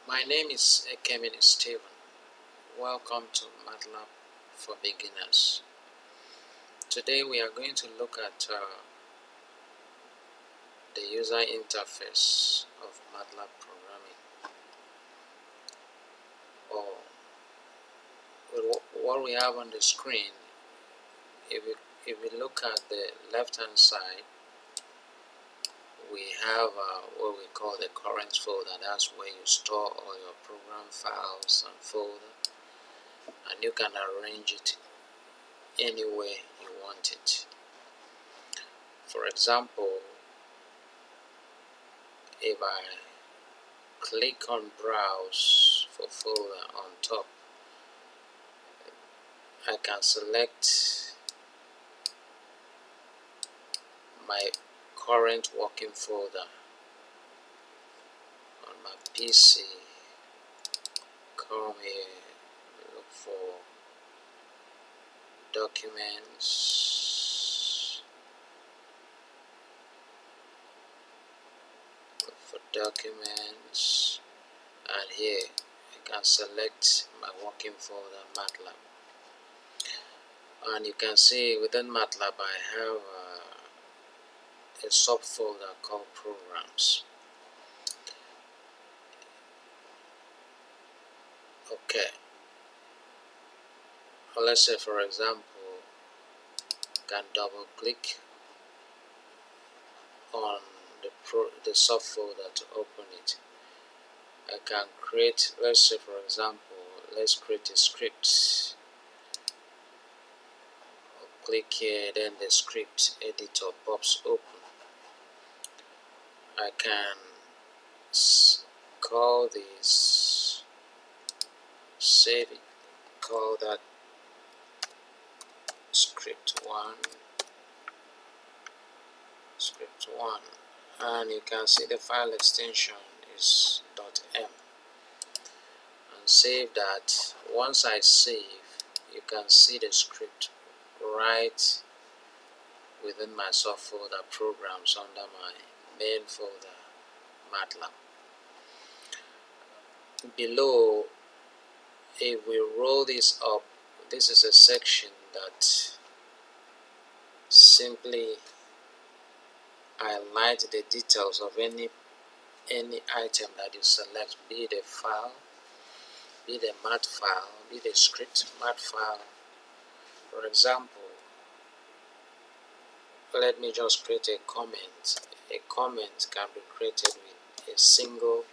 My name is Ekemini Stephen. Welcome to MATLAB for Beginners. Today we are going to look at the user interface of MATLAB programming, or what we have on the screen. If we look at the left hand side, we have what we call the current folder. That's where you store all your program files and folder, and you can arrange it any way you want it. For example, if I click on browse for folder on top, I can select my current working folder on my PC. Come here, look for documents, and here I can select my working folder MATLAB, and you can see within MATLAB I have a subfolder called programs. Okay, let's say for example I can double click on the subfolder to open it. I can create, let's say for example, let's create a script. I'll click here, then the script editor pops open. I can call this, save it, call that script1, and you can see the file extension is .m, and save that. Once I save, you can see the script right within my subfolder programs under my main folder MATLAB. Below, if we roll this up, this is a section that simply highlight the details of any item that you select, be it a file, be it a mat file, be it a script mat file. For example, let me just create a comment. A comment can be created with a single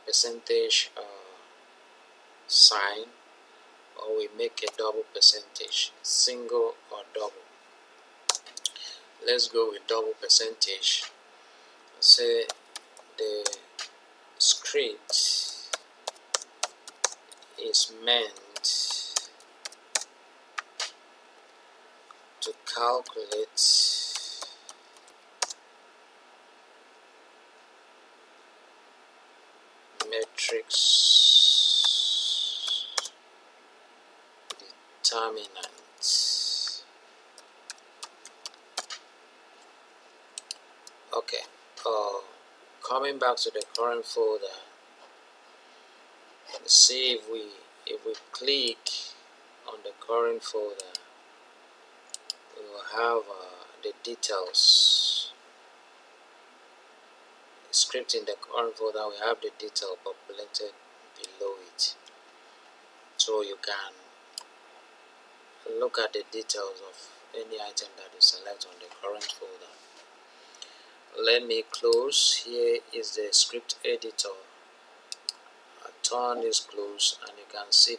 percentage sign, or we make a double percentage, single or double. Let's go with double percentage. Say the script is meant to calculate matrix determinant. Okay, coming back to the current folder, let's see if we click on the current folder, we will have the details. The script in the current folder, we have the detail populated below it, so you can look at the details of any item that you select on the current folder. Let me close. Here is the script editor. I turn this close, and you can see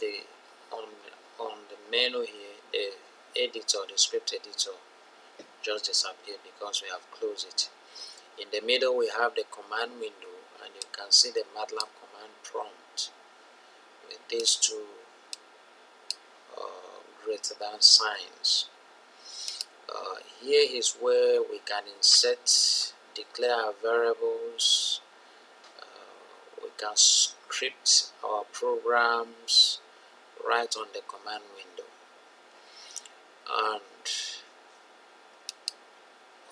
on the menu here, the editor, the script editor, just disappeared because we have closed it. In the middle, we have the command window, and you can see the MATLAB command prompt with these two greater than signs. Here is where we can insert, declare our variables, we can script our programs right on the command window. And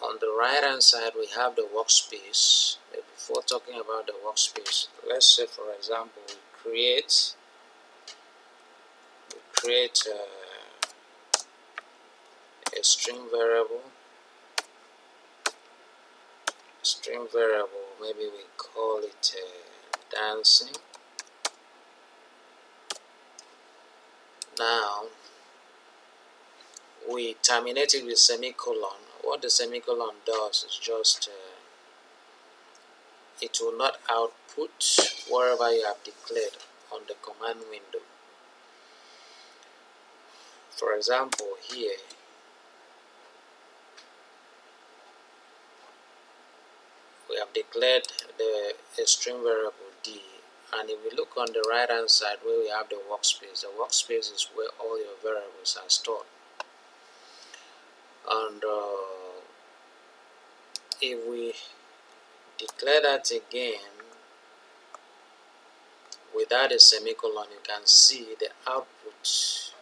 on the right hand side, we have the workspace. Maybe before talking about the workspace, let's say for example we create a string variable, maybe we call it dancing. Now we terminate it with semicolon. What the semicolon does is just it will not output whatever you have declared on the command window. For example, here we have declared a string variable d, and if we look on the right hand side where we have the workspace is where all your variables are stored. And if we declare that again without a semicolon, you can see the output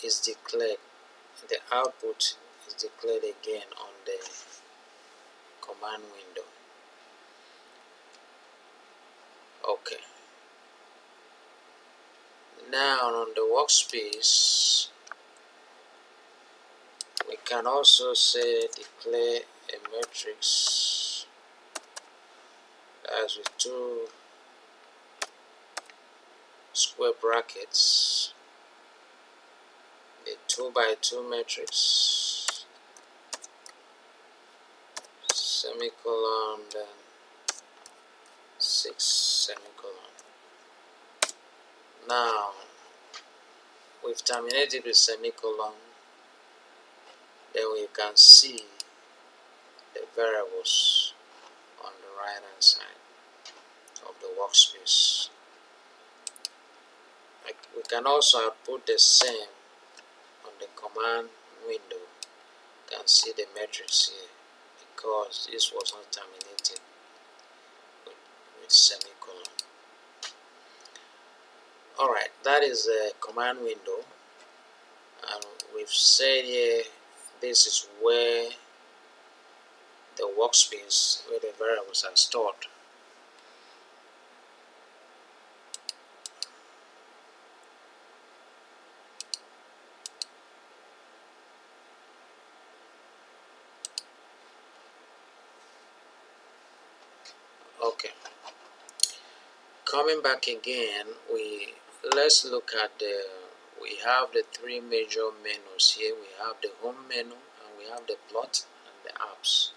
is declared. The output is declared again on the command window. Okay. Now on the workspace, we can also say declare a matrix as with two square brackets, a 2 by 2 matrix, semicolon, then 6 semicolon. Now we've terminated with semicolon, then we can see the variables on the right hand side of the workspace. We can also output the same on the command window. You can see the matrix here because this was not terminated with semicolon. Alright, that is the command window, and we've said here this is where the workspace, where the variables are stored. Okay, coming back again, let's look at we have the three major menus here. We have the home menu, and we have the plot and the apps.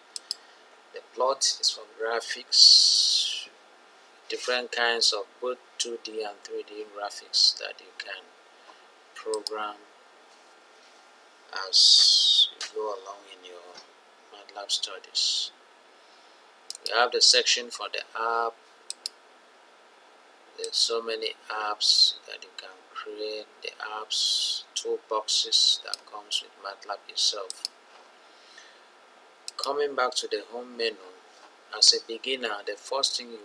The plot is for graphics, different kinds of both 2D and 3D graphics that you can program as you go along in your MATLAB studies. We have the section for the app. There's so many apps that you can create, the apps toolboxes that comes with MATLAB itself. Coming back to the home menu, as a beginner, the first thing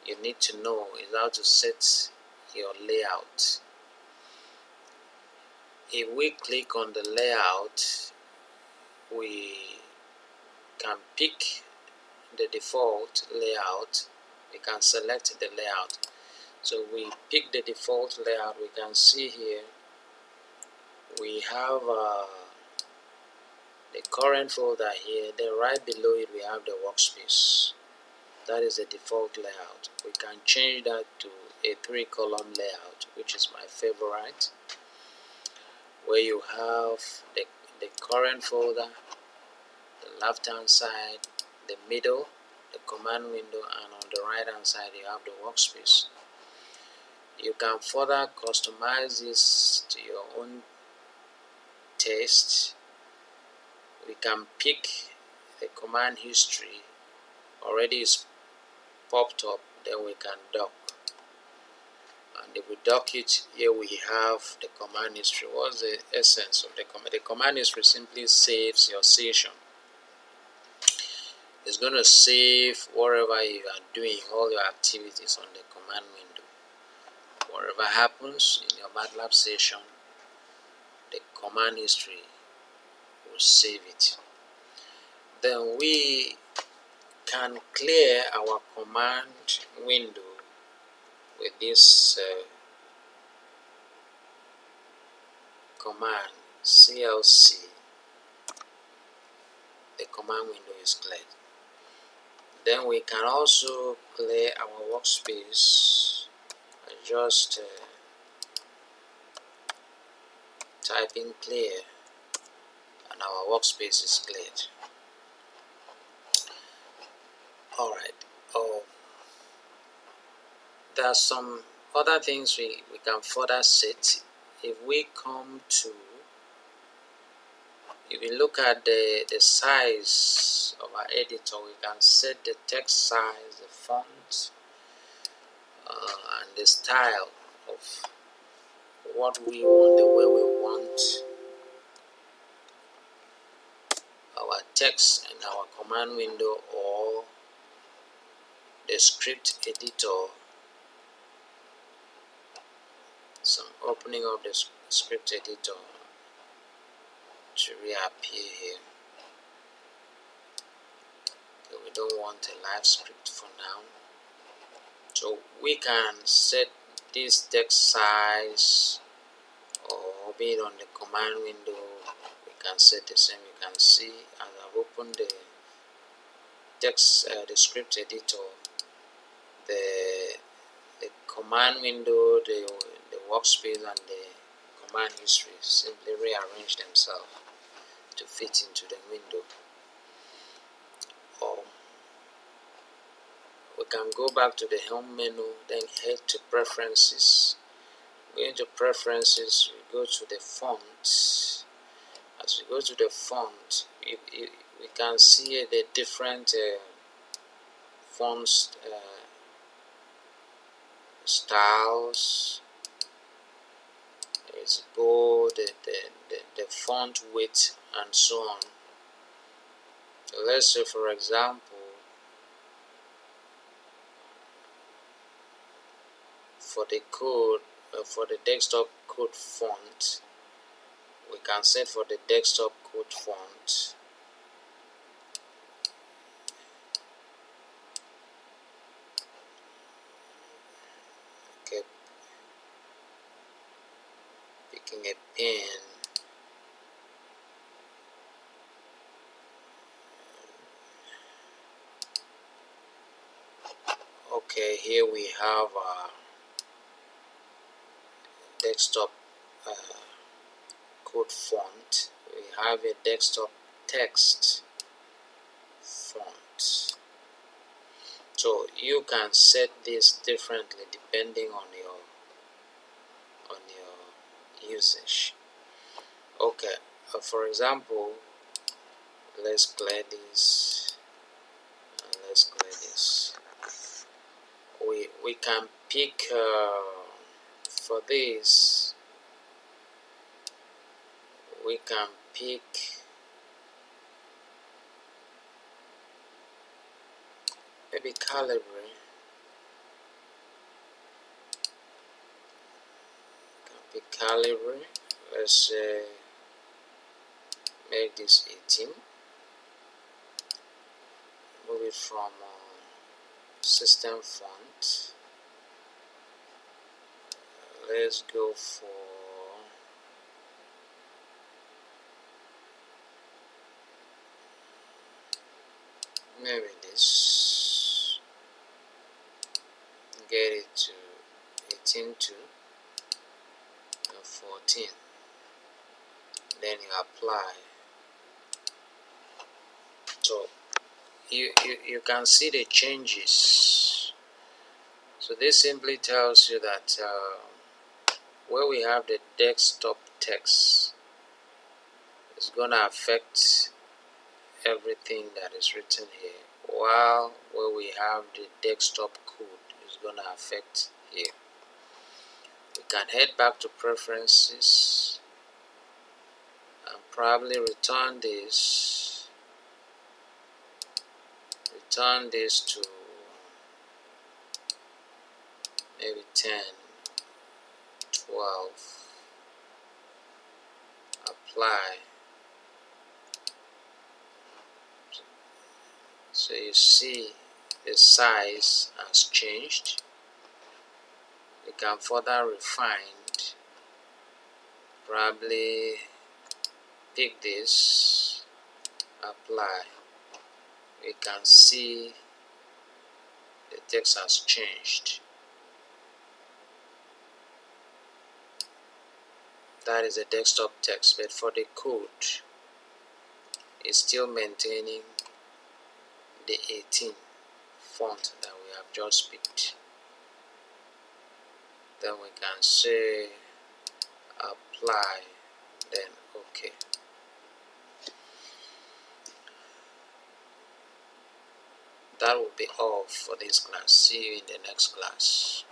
you need to know is how to set your layout. If we click on the layout, we can pick the default layout. We can select the layout. So we pick the default layout. We can see here we have the current folder here. Then right below it we have the workspace. That is the default layout. We can change that to a 3-column layout, which is my favorite, where you have the current folder, the left hand side, the middle, the command window, and on the right hand side you have the workspace. You can further customize this to your own taste. We can pick the command history, already is popped up, then we can dock. And if we dock it, here we have the command history. What's the essence of the command? The command history simply saves your session. It's going to save whatever you are doing, all your activities on the command window. Whatever happens in your MATLAB session, the command history will save it. Then we can clear our command window with this command CLC. The command window is cleared. Then we can also clear our workspace by just typing clear, and our workspace is cleared. Alright, there are some other things we can further set. If we look at the size of our editor, we can set the text size, the font, and the style of what we want, the way we want our text in our command window or the script editor. Some opening of the script editor to reappear here. Okay, we don't want a live script for now, so we can set this text size, or be it on the command window, we can set the same. You can see as I've opened the text, the script editor, the command window, the workspace, and the command history simply rearrange themselves to fit into the window. Or we can go back to the home menu, then head to preferences. Going to preferences, we go to the font. As we go to the font, we can see the different fonts styles. It's bold, the font width, and so on. So let's say, for example, for the code, for the desktop code font, we can set for the desktop code font okay, picking a pen, okay, here we have our desktop code font. We have a desktop text font. So you can set this differently depending on your usage. Okay, for example, let's clear this and let's clear this. We can pick for this, we can pick maybe calibrate. Pick calibrate. Let's make this 18. Move it from system font. Let's go for maybe this. Get it to 18 to 14. Then you apply. So you can see the changes. So this simply tells you that where we have the desktop text, it's gonna affect everything that is written here, while where we have the desktop code is gonna affect here. We can head back to preferences and probably return this to maybe 10, 12, apply. So you see the size has changed. We can further refine, probably pick this, apply. We can see the text has changed. That is a desktop text, but for the code, it's still maintaining the 18 font that we have just picked. Then we can say apply, then OK. That will be all for this class. See you in the next class.